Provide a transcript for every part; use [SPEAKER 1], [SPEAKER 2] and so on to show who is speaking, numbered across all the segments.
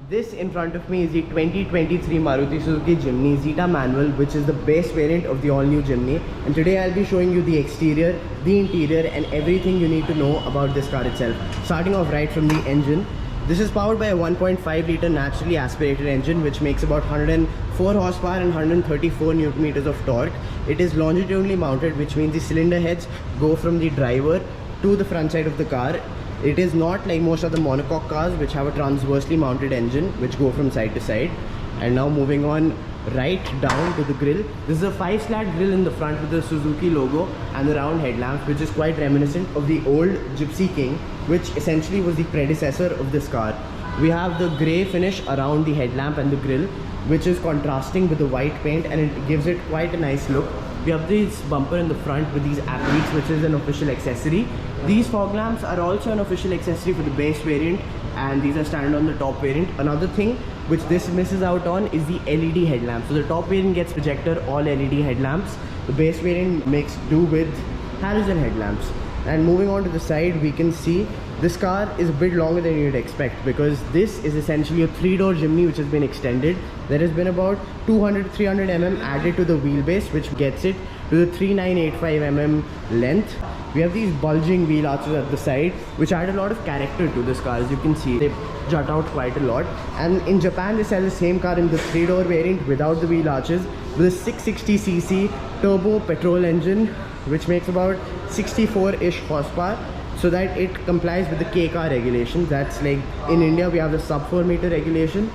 [SPEAKER 1] This in front of me is the 2023 Maruti Suzuki Jimny Zeta manual, which is the base variant of the all-new Jimny. And today I'll be showing you the exterior, the interior and everything you need to know about this car itself. Starting off right from the engine. This is powered by a 1.5 litre naturally aspirated engine which makes about 104 horsepower and 134 Newton meters of torque. It is longitudinally mounted, which means the cylinder heads go from the driver to the front side of the car. It is not like most of the monocoque cars which have a transversely mounted engine which go from side to side. And now moving on right down to the grille. This is a 5-slat grille in the front with the Suzuki logo and the round headlamps, which is quite reminiscent of the old Gypsy King, which essentially was the predecessor of this car. We have the grey finish around the headlamp and the grille, which is contrasting with the white paint, and it gives it quite a nice look. We have this bumper in the front with these athletes, which is an official accessory. These fog lamps are also an official accessory for the base variant, and these are standard on the top variant. Another thing which this misses out on is the LED headlamps. So the top variant gets projector all LED headlamps. The base variant makes do with halogen headlamps. And moving on to the side, we can see this car is a bit longer than you'd expect, because this is essentially a 3-door Jimny which has been extended. There has been about 200-300 mm added to the wheelbase, which gets it to the 3985 mm length. We have these bulging wheel arches at the side which add a lot of character to this car. As you can see, they jut out quite a lot. And in Japan they sell the same car in the 3-door variant without the wheel arches with a 660cc turbo petrol engine which makes about 64-ish horsepower, so that it complies with the K car regulation. That's like in India we have the sub 4 meter regulation.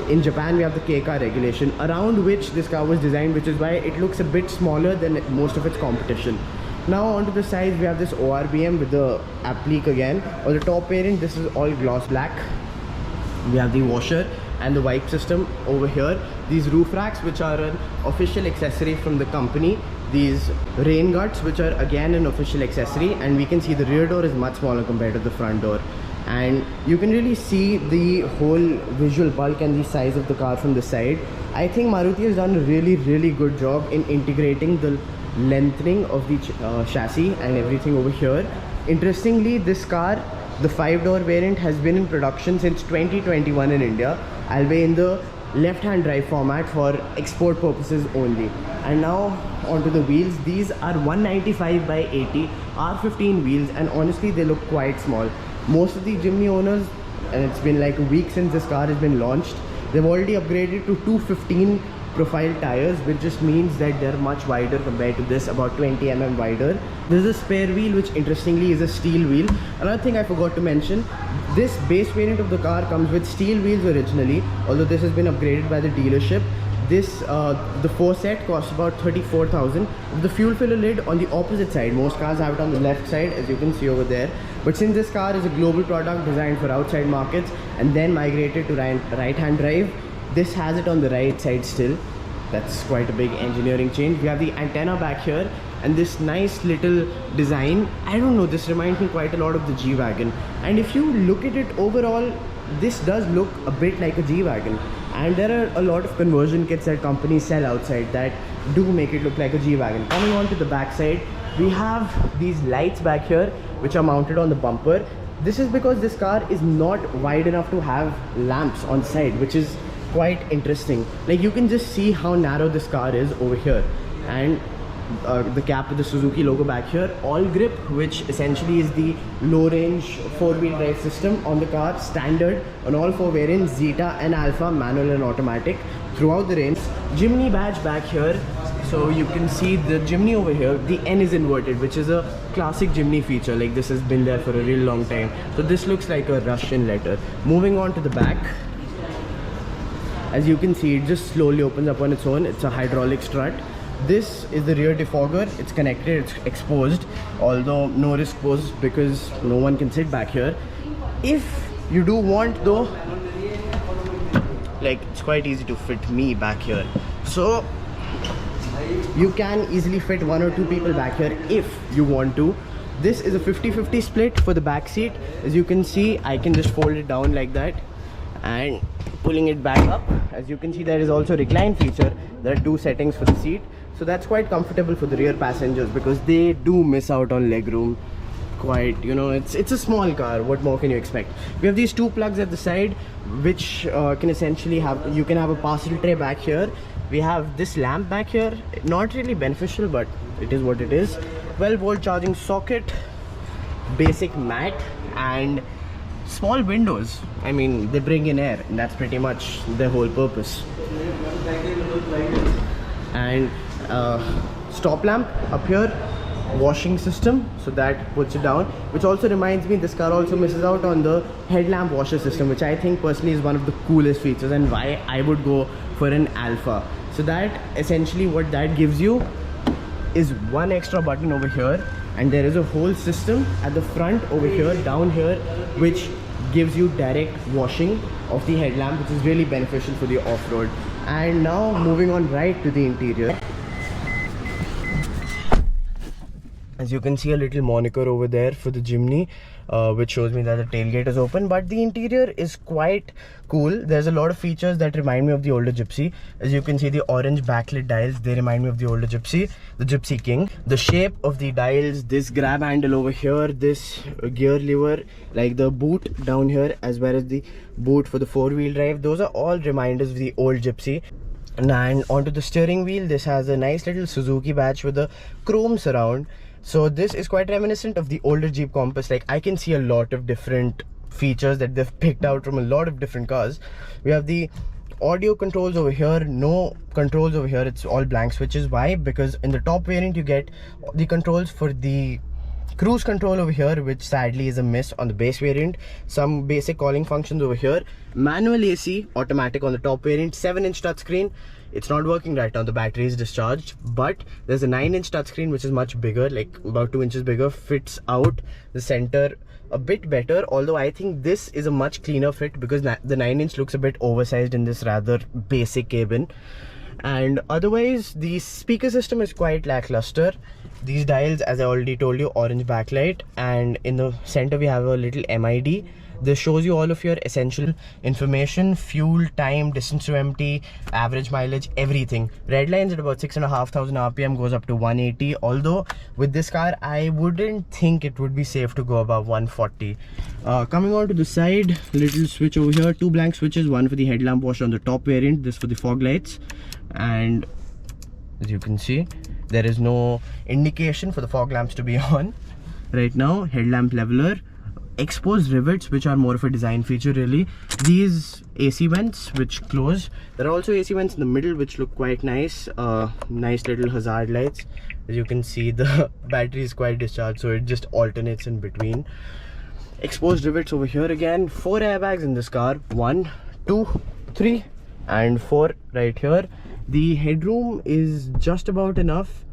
[SPEAKER 1] In Japan we have the K car regulation, around which this car was designed, which is why it looks a bit smaller than most of its competition. Now onto the sides, we have this ORBM with the applique again. On the top variant, this is all gloss black. We have the washer and the wipe system over here. These roof racks, which are an official accessory from the company. These rain guards, which are again an official accessory, and we can see the rear door is much smaller compared to the front door. And you can really see the whole visual bulk and the size of the car from the side. I think Maruti has done a really good job in integrating the lengthening of the chassis and everything over here. Interestingly, this car, the 5-door variant, has been in production since 2021 in India, albeit in the left-hand drive format for export purposes only. And now onto the wheels. These are 195 by 80 R15 wheels, and honestly they look quite small. Most of the Jimny owners, and it's been like a week since this car has been launched, they've already upgraded to 215 profile tires, which just means that they're much wider compared to this, about 20 mm wider. There's a spare wheel, which interestingly is a steel wheel. Another thing I forgot to mention, this base variant of the car comes with steel wheels originally, although this has been upgraded by the dealership. This the 4 set costs about 34,000. The fuel filler lid on the opposite side. Most cars have it on the left side, as you can see over there, but since this car is a global product designed for outside markets and then migrated to right-hand drive, this has it on the right side still. That's quite a big engineering change. We have the antenna back here and this nice little design. I don't know, this reminds me quite a lot of the G-Wagon. And if you look at it overall, this does look a bit like a G-Wagon. And there are a lot of conversion kits that companies sell outside that do make it look like a G-Wagon. Coming on to the back side, we have these lights back here which are mounted on the bumper. This is because this car is not wide enough to have lamps on side, which is quite interesting. Like, you can just see how narrow this car is over here. And the cap with the Suzuki logo back here. All grip, which essentially is the low range 4-wheel drive system on the car, standard on all 4 variants, Zeta and Alpha, manual and automatic throughout the range. Jimny badge back here. So you can see the Jimny over here, the N is inverted, which is a classic Jimny feature. Like, this has been there for a real long time. So this looks like a Russian letter. Moving on to the back, as you can see, it just slowly opens up on its own. It's a hydraulic strut. This is the rear defogger. It's connected, it's exposed, although no risk posed because no one can sit back here. If you do want though, like, it's quite easy to fit me back here, so you can easily fit 1 or 2 people back here if you want to. This is a 50-50 split for the back seat. As you can see, I can just fold it down like that and pulling it back up. As you can see, there is also a recline feature. There are 2 settings for the seat, so that's quite comfortable for the rear passengers because they do miss out on legroom quite, you know, it's a small car. What more can you expect? We have these two plugs at the side, which can essentially have, you can have a parcel tray back here. We have this lamp back here, not really beneficial, but it is what it is. 12-volt charging socket, basic mat, and small windows. I mean, they bring in air, and that's pretty much their whole purpose. And stop lamp up here, washing system, so that puts it down. Which also reminds me, this car also misses out on the headlamp washer system, which I think personally is one of the coolest features, and why I would go for an Alpha. So that essentially what that gives you is one extra button over here, and there is a whole system at the front over here, down here, which gives you direct washing of the headlamp, which is really beneficial for the off-road. And now moving on right to the interior. As you can see, a little moniker over there for the Jimny, which shows me that the tailgate is open, but the interior is quite cool. There's a lot of features that remind me of the older Gypsy. As you can see, the orange backlit dials, they remind me of the older Gypsy, the Gypsy King. The shape of the dials, this grab handle over here, this gear lever, like the boot down here, as well as the boot for the four-wheel drive, those are all reminders of the old Gypsy. And onto the steering wheel, this has a nice little Suzuki badge with a chrome surround. So this is quite reminiscent of the older Jeep Compass. Like, I can see a lot of different features that they've picked out from a lot of different cars. We have the audio controls over here, no controls over here, it's all blank switches. Why? Because in the top variant you get the controls for the cruise control over here, which sadly is a miss on the base variant. Some basic calling functions over here, manual AC, automatic on the top variant, 7-inch touchscreen. It's not working right now, the battery is discharged, but there's a 9-inch touchscreen which is much bigger, like about 2 inches bigger, fits out the center a bit better, although I think this is a much cleaner fit because the 9-inch looks a bit oversized in this rather basic cabin. And otherwise, the speaker system is quite lackluster. These dials, as I already told you, orange backlight, and in the center we have a little MID. This shows you all of your essential information: fuel, time, distance to empty, average mileage, everything. Red lines at about 6,500 RPM goes up to 180. Although with this car, I wouldn't think it would be safe to go above 140. Coming on to the side, little switch over here, two blank switches, one for the headlamp washer on the top variant, this for the fog lights. And as you can see, there is no indication for the fog lamps to be on right now. Headlamp leveler, exposed rivets, which are more of a design feature really. These AC vents which close. There are also AC vents in the middle which look quite nice. Nice little hazard lights. As you can see, the battery is quite discharged, so it just alternates in between. Exposed rivets over here again. 4 airbags in this car, 1, 2, 3 and 4 right here. The headroom is just about enough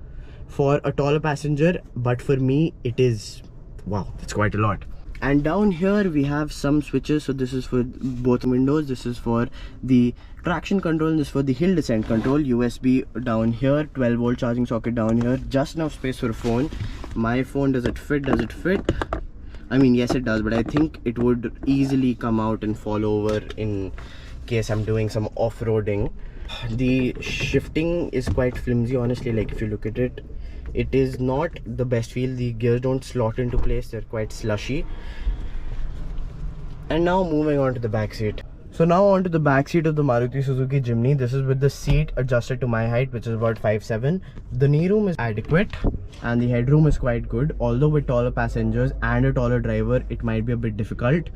[SPEAKER 1] for a taller passenger, but for me it is, wow, it's quite a lot. And down here we have some switches. So this is for both windows, this is for the traction control, and this is for the hill descent control. USB down here, 12-volt charging socket down here, just enough space for a phone. My phone, does it fit? Does it fit? I mean, yes it does, but I think it would easily come out and fall over in case I'm doing some off-roading. The shifting is quite flimsy, honestly. Like, if you look at it, it is not the best feel. The gears don't slot into place, they're quite slushy. And now moving on to the back seat. So now on to the back seat of the Maruti Suzuki Jimny. This is with the seat adjusted to my height, which is about 5'7". The knee room is adequate and the headroom is quite good, although with taller passengers and a taller driver it might be a bit difficult.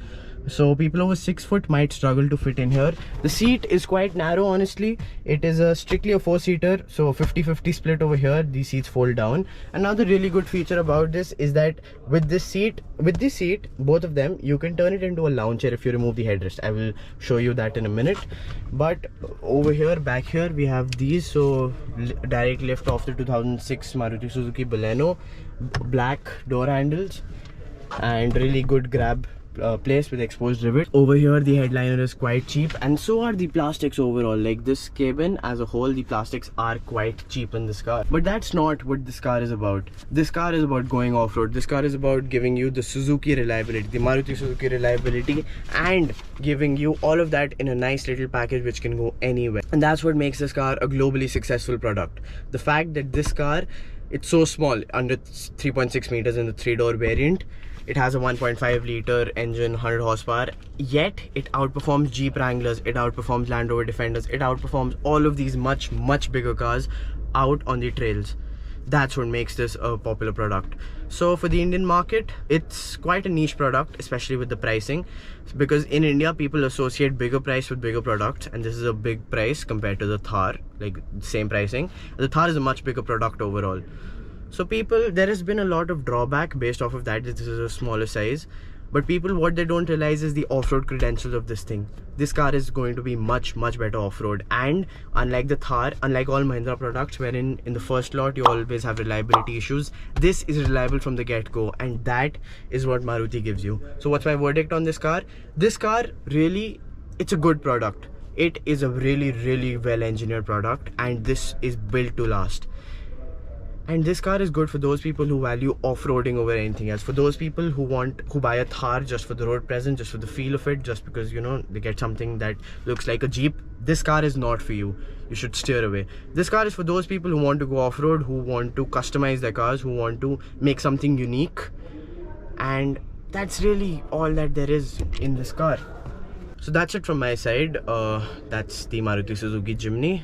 [SPEAKER 1] So people over 6 foot might struggle to fit in here. The seat is quite narrow, honestly. It is strictly a 4-seater, so 50-50 split over here. These seats fold down. Another really good feature about this is that with this seat, both of them, you can turn it into a lounge chair if you remove the headrest. I will show you that in a minute. But over here, back here, we have these. So direct lift off the 2006 Maruti Suzuki Baleno, black door handles, and really good grab place with exposed rivets. Over here the headliner is quite cheap, and so are the plastics overall. Like, this cabin as a whole, the plastics are quite cheap in this car. But that's not what this car is about. This car is about going off-road. This car is about giving you the Suzuki reliability, the Maruti Suzuki reliability, and giving you all of that in a nice little package which can go anywhere. And that's what makes this car a globally successful product. The fact that this car It's so small, under 3.6 meters in the 3-door variant. It has a 1.5 liter engine, 100 horsepower, yet it outperforms Jeep Wranglers, it outperforms Land Rover Defenders, it outperforms all of these much bigger cars out on the trails. That's what makes this a popular product. So for the Indian market, it's quite a niche product, especially with the pricing, because in India people associate bigger price with bigger products, and this is a big price compared to the Thar, like same pricing. The Thar is a much bigger product overall. So people, there has been a lot of drawback based off of that this is a smaller size, but people, what they don't realize is the off-road credentials of this thing. This car is going to be much better off-road, and unlike the Thar, unlike all Mahindra products wherein in the first lot you always have reliability issues, this is reliable from the get-go, and that is what Maruti gives you. So what's my verdict on this car? This car, really, it's a good product. It is a really well engineered product, and this is built to last. And this car is good for those people who value off-roading over anything else. For those people who buy a Thar just for the road presence, just for the feel of it, just because, you know, they get something that looks like a Jeep, this car is not for you. You should steer away. This car is for those people who want to go off-road, who want to customize their cars, who want to make something unique. And that's really all that there is in this car. So that's it from my side. That's the Maruti Suzuki Jimny.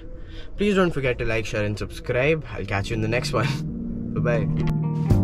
[SPEAKER 1] Please don't forget to like, share and subscribe. I'll catch you in the next one. Bye-bye.